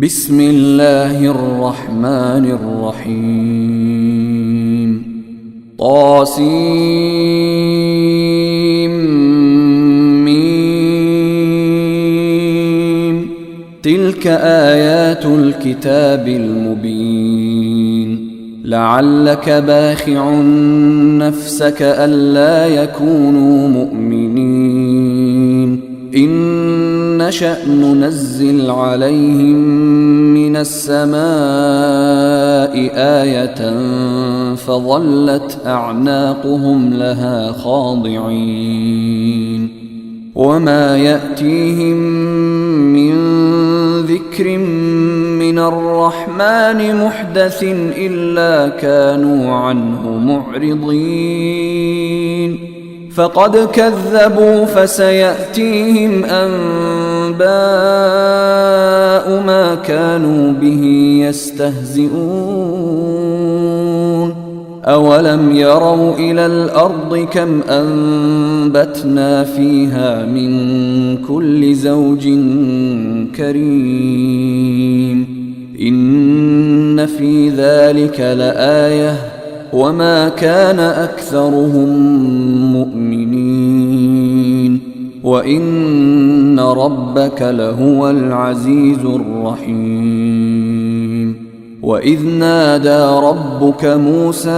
بسم الله الرحمن الرحيم طاسيم تلك آيات الكتاب المبين لعلك باخع نفسك ألا يكونوا مؤمنين إن نشأ ننزل عليهم من السماء آية فظلت أعناقهم لها خاضعين وما يأتيهم من ذكر من الرحمن محدث إلا كانوا عنه معرضين فقد كذبوا فسيأتيهم أنباء ما كانوا به يستهزئون أولم يروا إلى الأرض كم أنبتنا فيها من كل زوج كريم إن في ذلك لآية وما كان أكثرهم مؤمنين وإن ربك لهو العزيز الرحيم وإذ نادى ربك موسى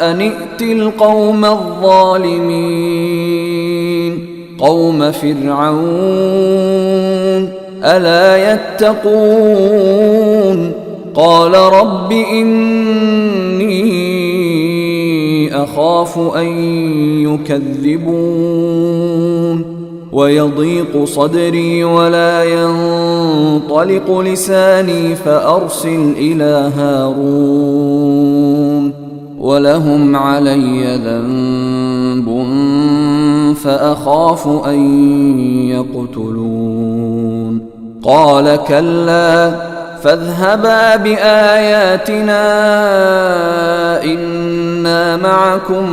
أن ائت القوم الظالمين قوم فرعون ألا يتقون قال رب إني أخاف أن يكذبون ويضيق صدري ولا ينطلق لساني فأرسل إلى هارون ولهم علي ذنب فأخاف أن يقتلون قال كلا فاذهبا بآياتنا إنا معكم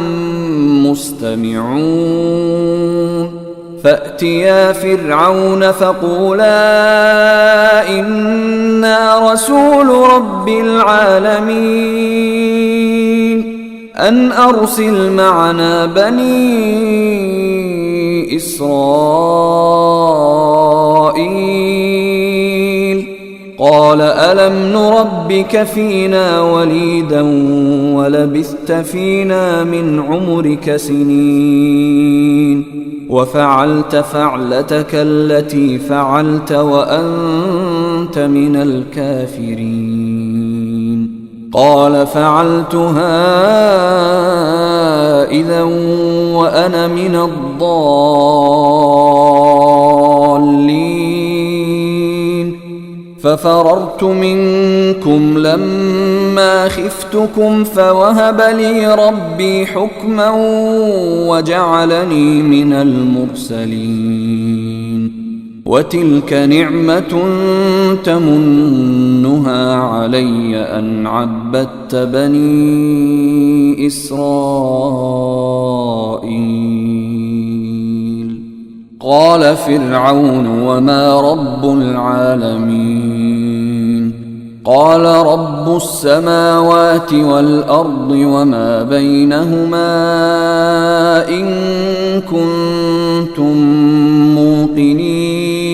مستمعون فأتيا فرعون فقولا إنا رسول رب العالمين أن أرسل معنا بني إسرائيل قال ألم نربك فينا وليدا ولبثت فينا من عمرك سنين وفعلت فعلتك التي فعلت وأنت من الكافرين قال فعلتها إذا وأنا من الضالين ففررت منكم لما خفتكم فوهب لي ربي حكما وجعلني من المرسلين وتلك نعمة تمنها علي أن عبدت بني إسرائيل قال فرعون وما رب العالمين قال رب السماوات والأرض وما بينهما إن كنتم موقنين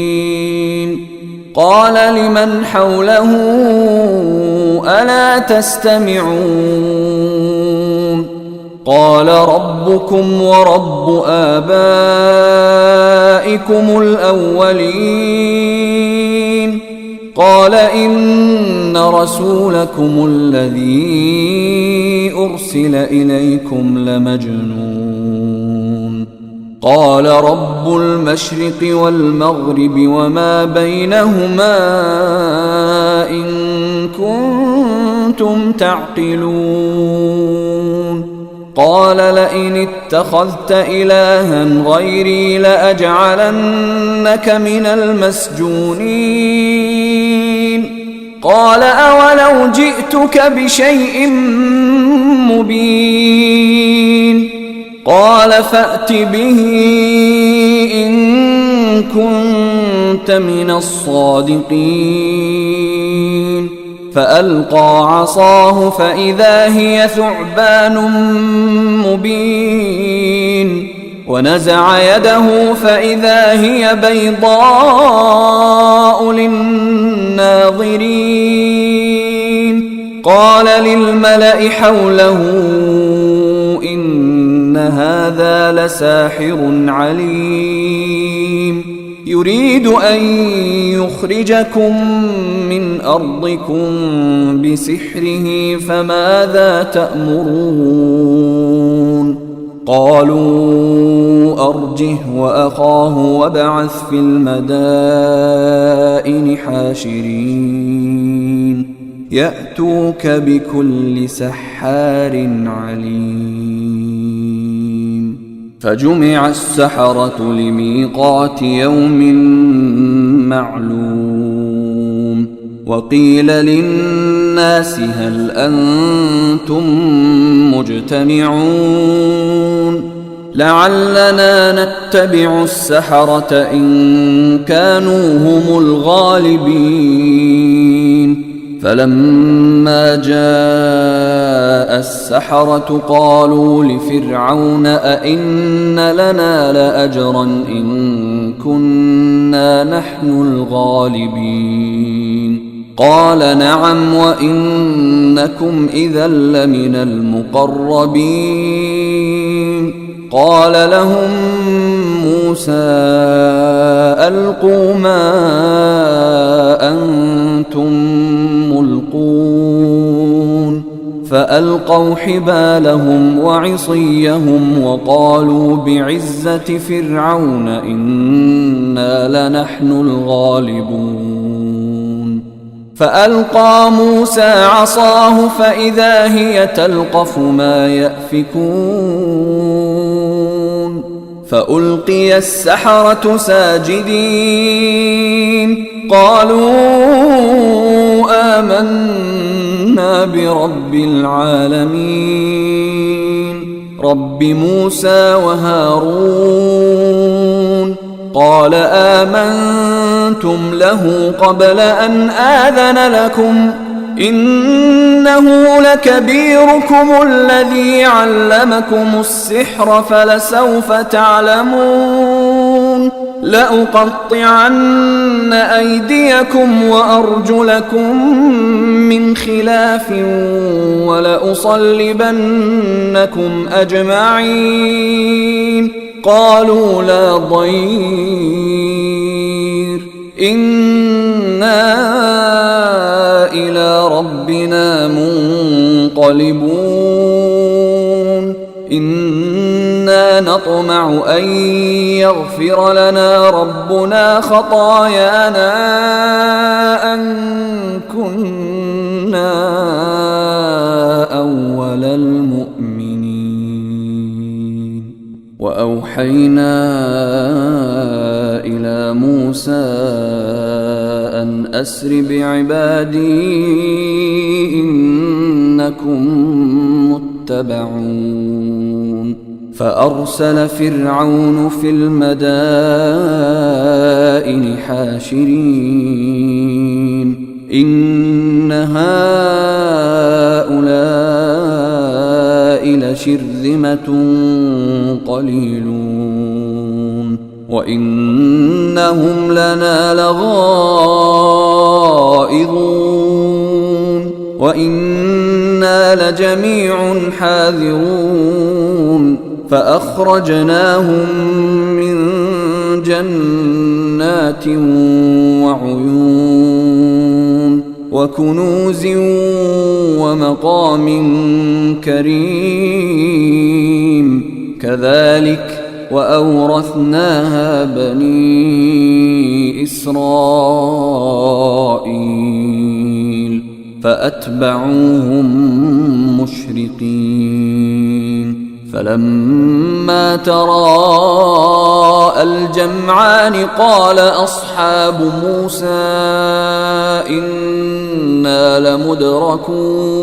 قال لمن حوله ألا تستمعون قال ربكم ورب آبائكم الأولين قال إن رسولكم الذي أرسل إليكم لمجنون قال رب المشرق والمغرب وما بينهما إن كنتم تعقلون قال لئن اتخذت إلها غيري لأجعلنك من المسجونين قال أولو جئتك بشيء مبين قال فأت به إن كنت من الصادقين. فألقى عصاه فإذا هي ثعبان مبين، ونزع يده فإذا هي بيضاء للناظرين. قال للملأ حوله إن هذا لساحر عليم، يريد أن يخرجكم من أرضكم بسحره فماذا تأمرون؟ قالوا أرجه وأخاه وابعث في المدائن حاشرين يأتوك بكل سحار عليم. فجمع السحرة لميقات يوم معلوم. وقيل للناس هل أنتم مجتمعون لعلنا نتبع السحرة إن كانوا هم الغالبين. فلما جاء السحرة قالوا لفرعون أئن لنا لأجرا إن كنا نحن الغالبين؟ قال نعم وإنكم إذا لمن المقربين. قال لهم موسى ألقوا ما أنتم ملقون. فألقوا حبالهم وعصيهم وقالوا بعزة فرعون إنا لنحن الغالبون. فألقى موسى عصاه فإذا هي تلقف ما يأفكون. فألقي السحرة ساجدين قالوا آمنا برب العالمين رب موسى وهارون. قال آمنتم له قبل أن آذن لكم إنه لكبيركم الذي علمكم السحر فلسوف تعلمون لأقطعن أيديكم وأرجلكم من خلاف ولأصلبنكم أجمعين. قالوا لا ضير إنا إلى ربنا منقلبون إنا نطمع أن يغفر لنا ربنا خطايانا أن كنا أول المؤمنين. وأوحينا إلى موسى أن أسر بعبادي إنكم متبعون. فأرسل فرعون في المدائن حاشرين إن هؤلاء لشرذمة قليلون وإنهم لنا لغائظون وإنا لجميع حاذرون. فأخرجناهم من جنات وعيون وكنوز ومقام كريم كذلك وأورثناها بني إسرائيل فأتبعوهم مشرقين. فلما تراءى الجمعان قال أصحاب موسى إنا لمدركون.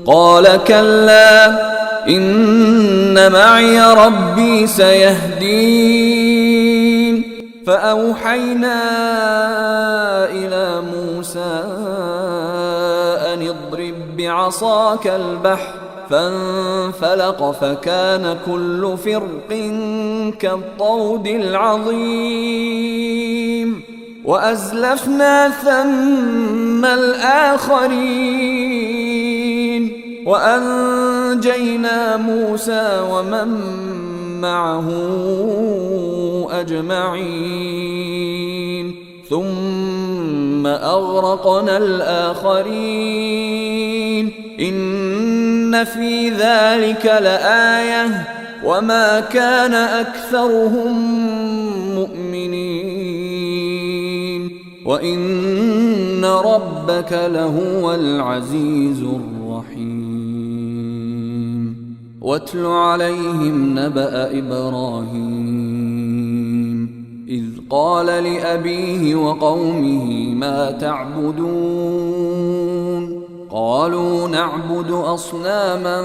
قال كلا إن معي ربي سيهدين. فأوحينا إلى موسى أن اضرب بعصاك البحر فانفلق فكان كل فرق كالطود العظيم وأزلفنا ثم الآخرين وأنجينا موسى ومن معه أجمعين ثم أغرقنا الآخرين إن في ذلك لآية وما كان أكثرهم مؤمنين وإن ربك لهو العزيز الرحيم واتل عليهم نبأ إبراهيم إذ قال لأبيه وقومه ما تعبدون قالوا نعبد أصناما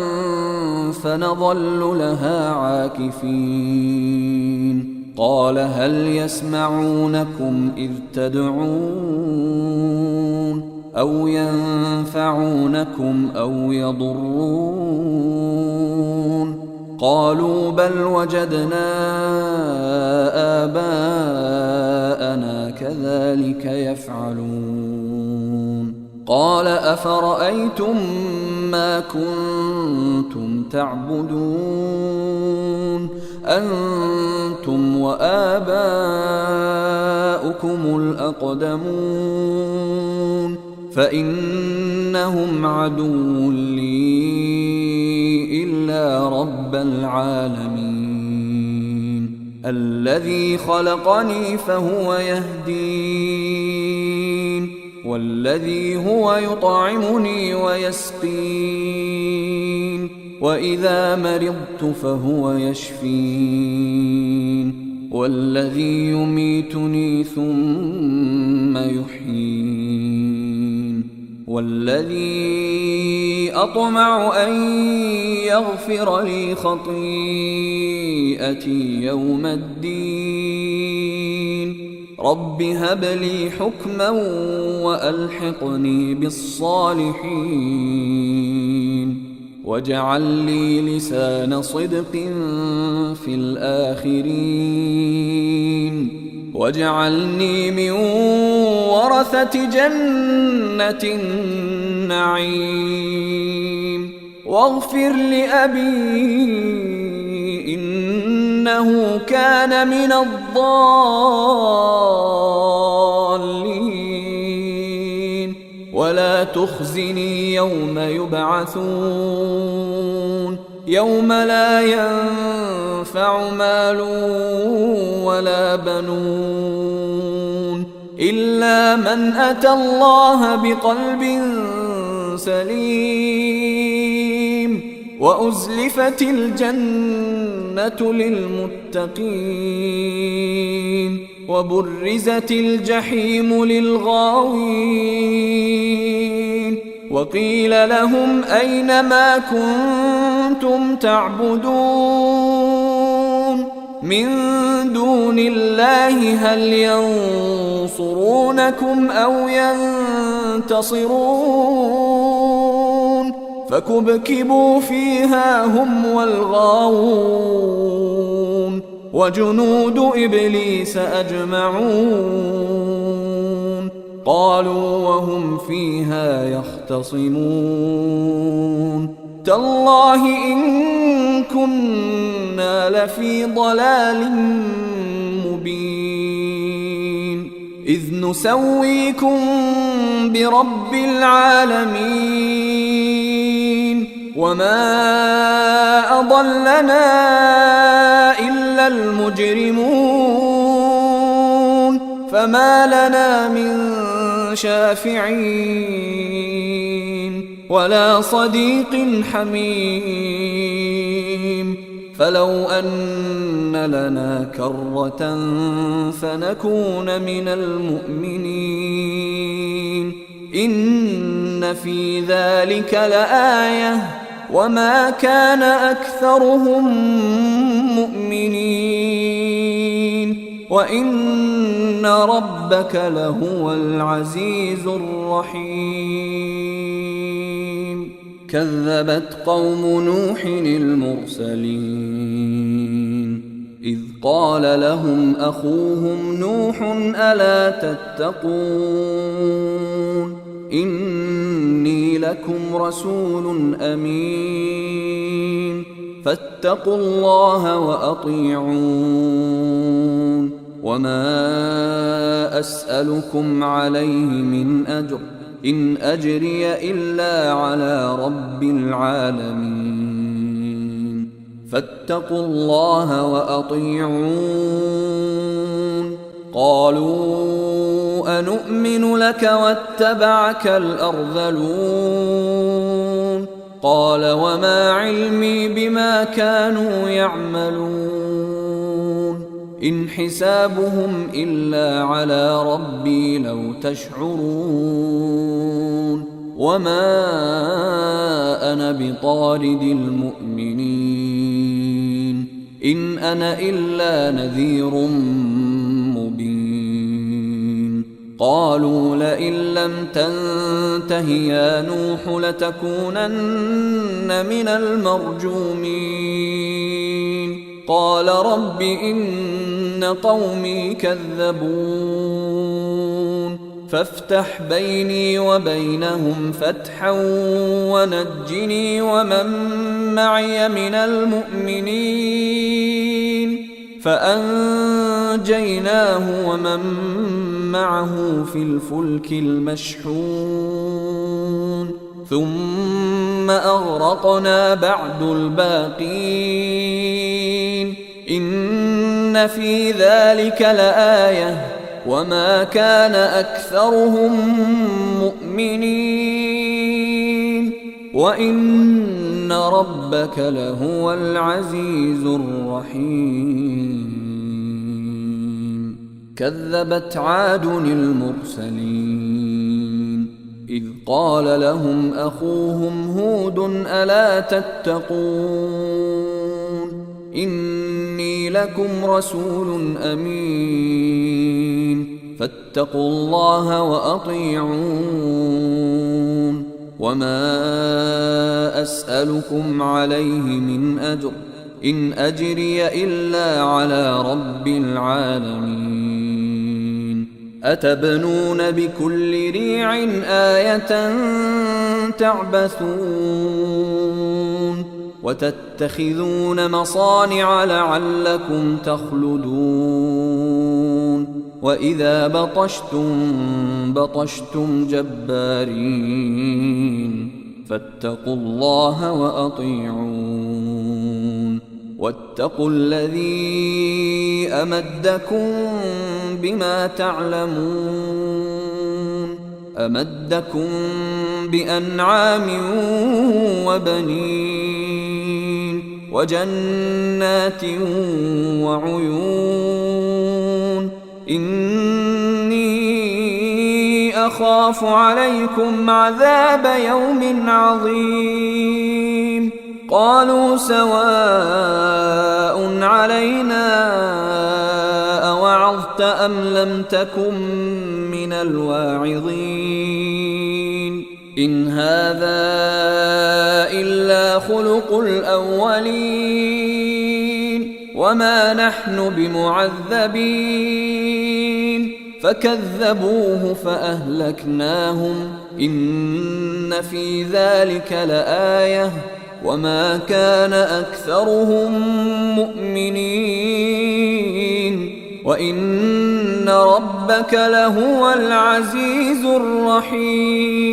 فنظل لها عاكفين قال هل يسمعونكم إذ تدعون أو ينفعونكم أو يضرون قالوا بل وجدنا آباءنا كذلك يفعلون قال أفرأيتم ما كنتم تعبدون أنتم وآباؤكم الأقدمون فإنهم عدو لي إلا رب العالمين الذي خلقني فهو يهدين والذي هو يطعمني ويسقين وإذا مرضت فهو يشفين والذي يميتني ثم يحيين والذي أطمع أن يغفر لي خطيئتي يوم الدين رب هب لي حكما وألحقني بالصالحين واجعل لي لسان صدق في الآخرين واجعلني من ورثة جنة النعيم واغفر لأبي إنه كان من الضالين ولا تخزني يوم يبعثون يوم لا ينفع مال ولا بنون إلا من أتى الله بقلب سليم وأزلفت الجنة للمتقين وبرزت الجحيم للغاوين وقيل لهم أين ما كنتم تعبدون من دون الله هل ينصرونكم أو ينتصرون فكبكبوا فيها هم والغاوون وجنود إبليس أجمعون قالوا وهم فيها يختصمون تالله إن كنا لفي ضلال مبين إذ نسويكم برب العالمين وما أضلنا إلا المجرمون فما لنا من شافعين ولا صديق حميم فلو أن لنا كرة فنكون من المؤمنين إن في ذلك لآية وما كان أكثرهم مؤمنين وإن ربك لهو العزيز الرحيم. كذبت قوم نوح المرسلين إذ قال لهم أخوهم نوح ألا تتقون إني لكم رسول أمين فاتقوا الله وأطيعون وما أسألكم عليه من أجر إن أجري إلا على رب العالمين فاتقوا الله وأطيعون. قالوا أنؤمن لك واتبعك الأرذلون قال وما علمي بما كانوا يعملون إن حسابهم إلا على ربي لو تشعرون وما أنا بطارد المؤمنين إن أنا إلا نذير مبين. قالوا لئن لم تنته يا نوح لتكونن من المرجومين قال رب إن قومي كذبون فافتح بيني وبينهم فتحا ونجني ومن معي من المؤمنين فأنجيناه ومن معه في الفلك المشحون ثم أغرقنا بعد الباقين إن في ذلك لآية وما كان أكثرهم مؤمنين وإن ربك لهو العزيز الرحيم. كذبت عاد المرسلين إذ قال لهم أخوهم هود ألا تتقون إني لكم رسول أمين فاتقوا الله وأطيعون وما أسألكم عليه من أجر إن أجري إلا على رب العالمين. أتبنون بكل ريع آية تعبثون وتتخذون مصانع لعلكم تخلدون وإذا بطشتم جبارين فاتقوا الله وأطيعون واتقوا الذي أمدكم بما تعلمون أمدكم بأنعام وبنين وجنات وعيون إني أخاف عليكم عذاب يوم عظيم. قالوا سواء علينا أوعظت أم لم تكن من الواعظين إن هذا إلا خلق الأولين وما نحن بمعذبين فكذبوه فأهلكناهم إن في ذلك لآية وما كان أكثرهم مؤمنين وإن ربك لهو العزيز الرحيم.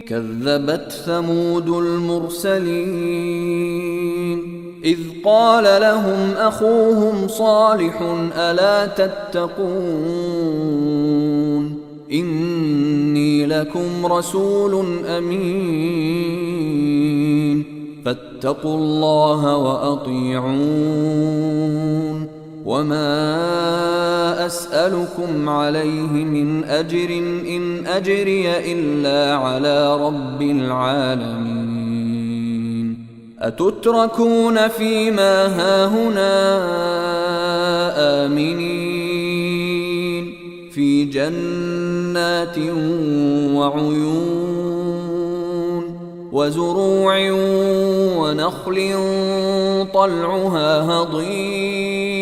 كذبت ثمود المرسلين إذ قال لهم أخوهم صالح ألا تتقون إني لكم رسول أمين فاتقوا الله وأطيعون وما أسألكم عليه من أجر إن أجري إلا على رب العالمين. أتتركون فيما هاهنا آمنين في جنات وعيون وزروع ونخل طلعها هضيم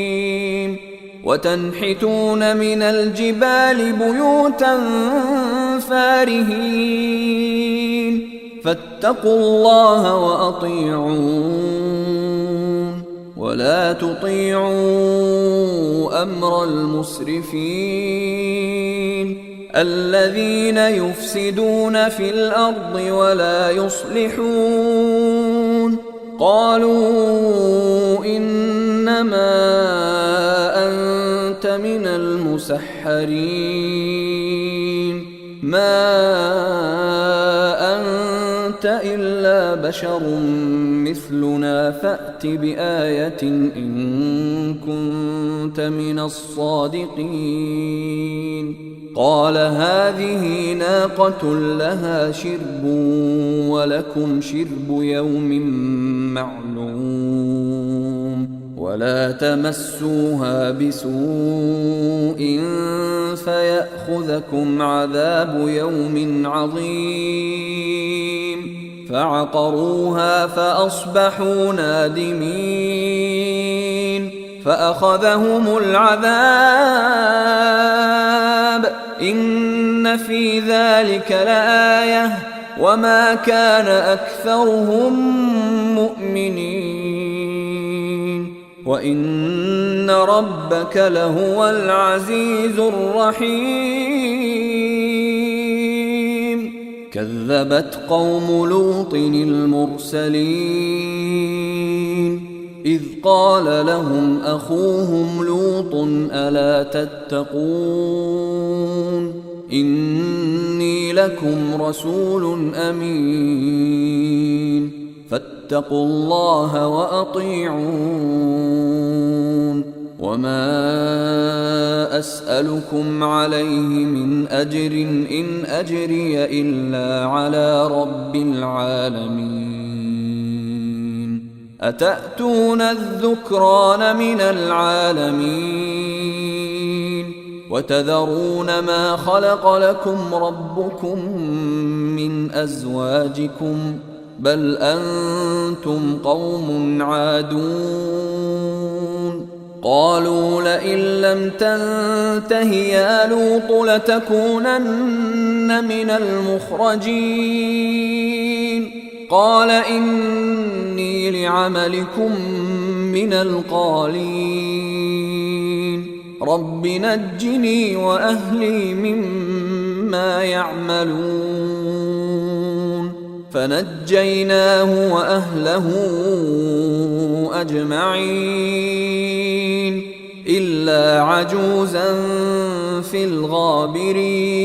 وتنحتون من الجبال بيوتا فارهين فاتقوا الله وأطيعون ولا تطيعوا أمر المسرفين الذين يفسدون في الأرض ولا يصلحون قالوا إنما أنت من المسحرين ما أنت إلا بشر مثلنا فأت بآية إن كنت من الصادقين قال هذه ناقة لها شرب ولكم شرب يوم معلوم ولا تمسوها بسوء فيأخذكم عذاب يوم عظيم فعقروها فأصبحوا نادمين فأخذهم العذاب إن في ذلك لآية وما كان أكثرهم مؤمنين وإن ربك لهو العزيز الرحيم كذبت قوم لوط المرسلين إذ قال لهم أخوهم لوط ألا تتقون إني لكم رسول أمين فاتقوا الله وأطيعون وما أسألكم عليه من أجر إن أجري إلا على رب العالمين أتأتون الذكران من العالمين وتذرون ما خلق لكم ربكم من أزواجكم بل أنتم قوم عادون قالوا لئن لم تنته يا لوط لتكونن من المخرجين قال إني لعملكم من القالين رب نجني وأهلي مما يعملون فنجيناه وأهله أجمعين إلا عجوزا في الغابرين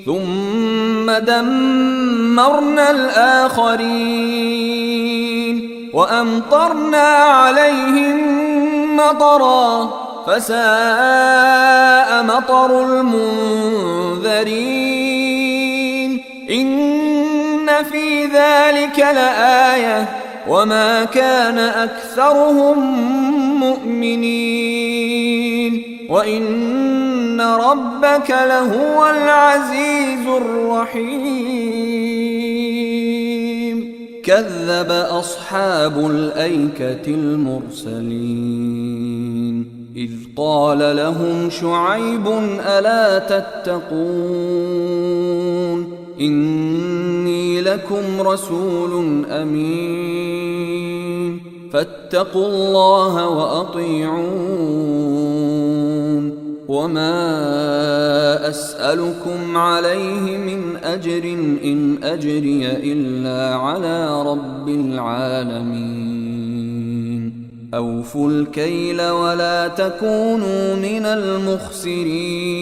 ثم دمرنا الآخرين وأمطرنا عليهم مطرا فساء مطر المنذرين إن في ذلك لآية وما كان أكثرهم مؤمنين وإن ربك لهو العزيز الرحيم كذب أصحاب الأيكة المرسلين إذ قال لهم شعيب ألا تتقون إني لكم رسول أمين فاتقوا الله وأطيعون وما أسألكم عليه من أجر إن أجري إلا على رب العالمين أوفوا الكيل ولا تكونوا من المخسرين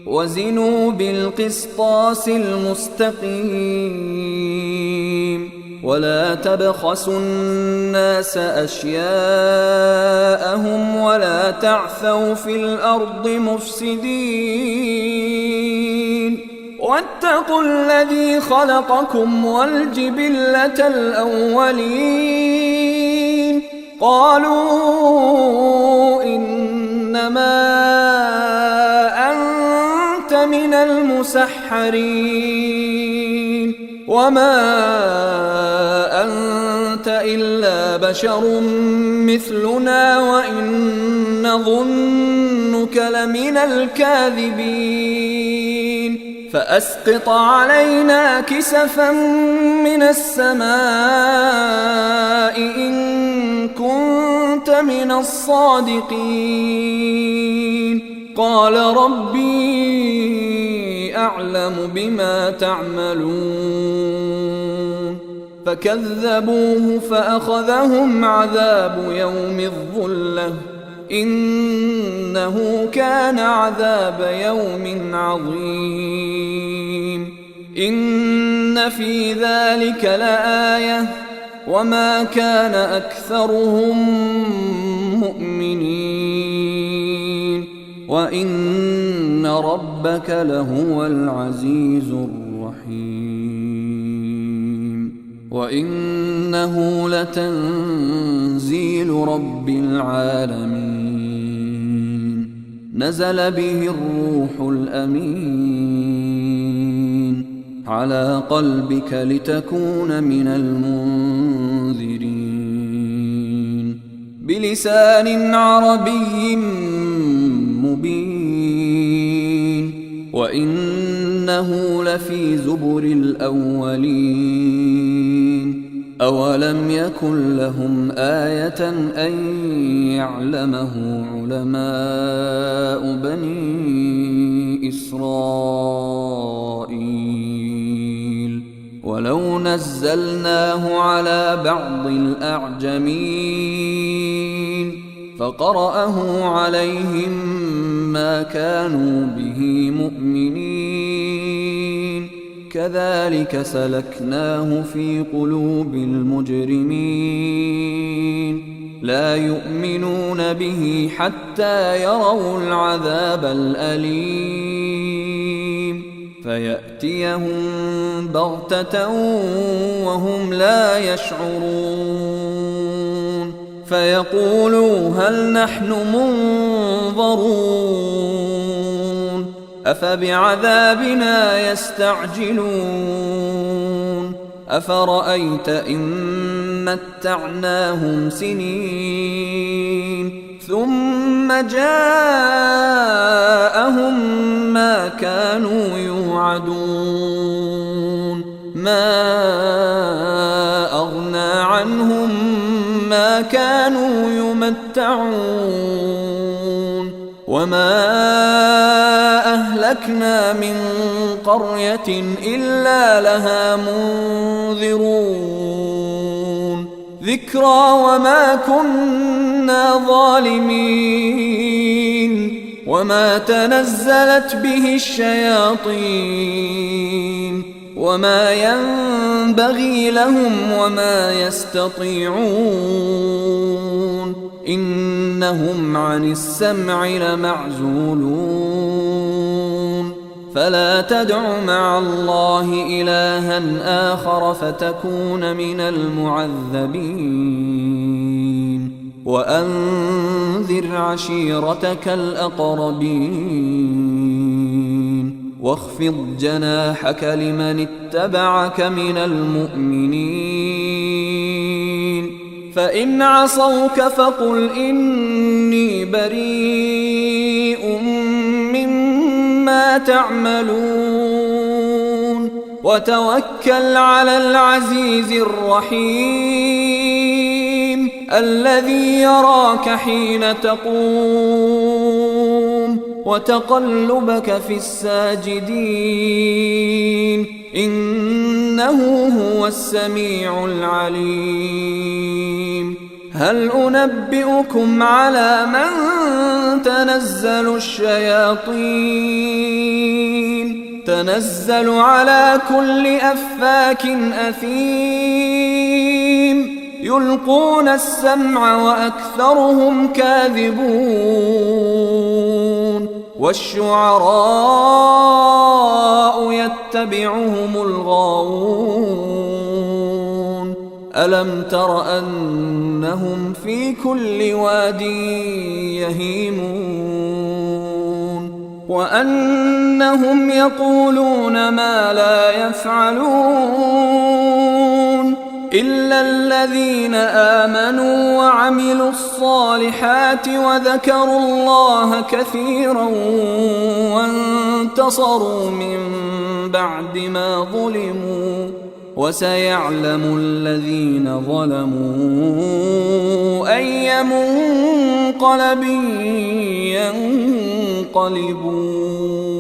وزنوا بالقسطاس المستقيم ولا تبخسوا الناس أشياءهم ولا تعثوا في الأرض مفسدين واتقوا الذي خلقكم والجبلة الأولين قالوا إنما أنت من المسحرين وما أنت إلا بشر مثلنا وإن نظنك لمن الكاذبين فأسقط علينا كسفا من السماء إن كنت من الصادقين قال ربي أعلم بما تعملون فكذبوه فأخذهم عذاب يوم الظلة إنه كان عذاب يوم عظيم إن في ذلك لآية وما كان أكثرهم مؤمنين وإن ربك لهو العزيز الرحيم وإنه لتنزيل رب العالمين نزل به الروح الأمين على قلبك لتكون من المنذرين بلسان عربي مبين وإنه لفي زبر الأولين أولم يكن لهم آية أن يعلمه علماء بني إسرائيل ولو نزلناه على بعض الأعجمين فقرأه عليهم ما كانوا به مؤمنين كذلك سلكناه في قلوب المجرمين لا يؤمنون به حتى يروا العذاب الأليم فيأتيهم بغتة وهم لا يشعرون فيقولوا هل نحن منظرون أفبعذابنا يستعجلون أفرأيت إن متعناهم سنين ثم جاءهم ما كانوا يوعدون ما أغنى عنهم ما كانوا يمتعون وما أهلكنا من قرية إلا لها منذرون ذكرى وما كنا ظالمين وما تنزلت به الشياطين وما ينبغي لهم وما يستطيعون إنهم عن السمع لمعزولون فلا تدع مع الله إلها آخر فتكون من المعذبين وأنذر عشيرتك الأقربين واخفض جناحك لمن اتبعك من المؤمنين فإن عصوك فقل إني بريء مما تعملون وتوكل على العزيز الرحيم الذي يراك حين تقوم وتقلبك في الساجدين إنه هو السميع العليم هل أنبئكم على من تنزل الشياطين تنزل على كل أفاك أثيم يلقون السمع وأكثرهم كاذبون والشعراء يتبعهم الغاوون ألم تر أنهم في كل واد يهيمون وأنهم يقولون ما لا يفعلون إلا الذين آمنوا وعملوا الصالحات وذكروا الله كثيرا وانتصروا من بعد ما ظلموا وسيعلم الذين ظلموا أي منقلب ينقلبون.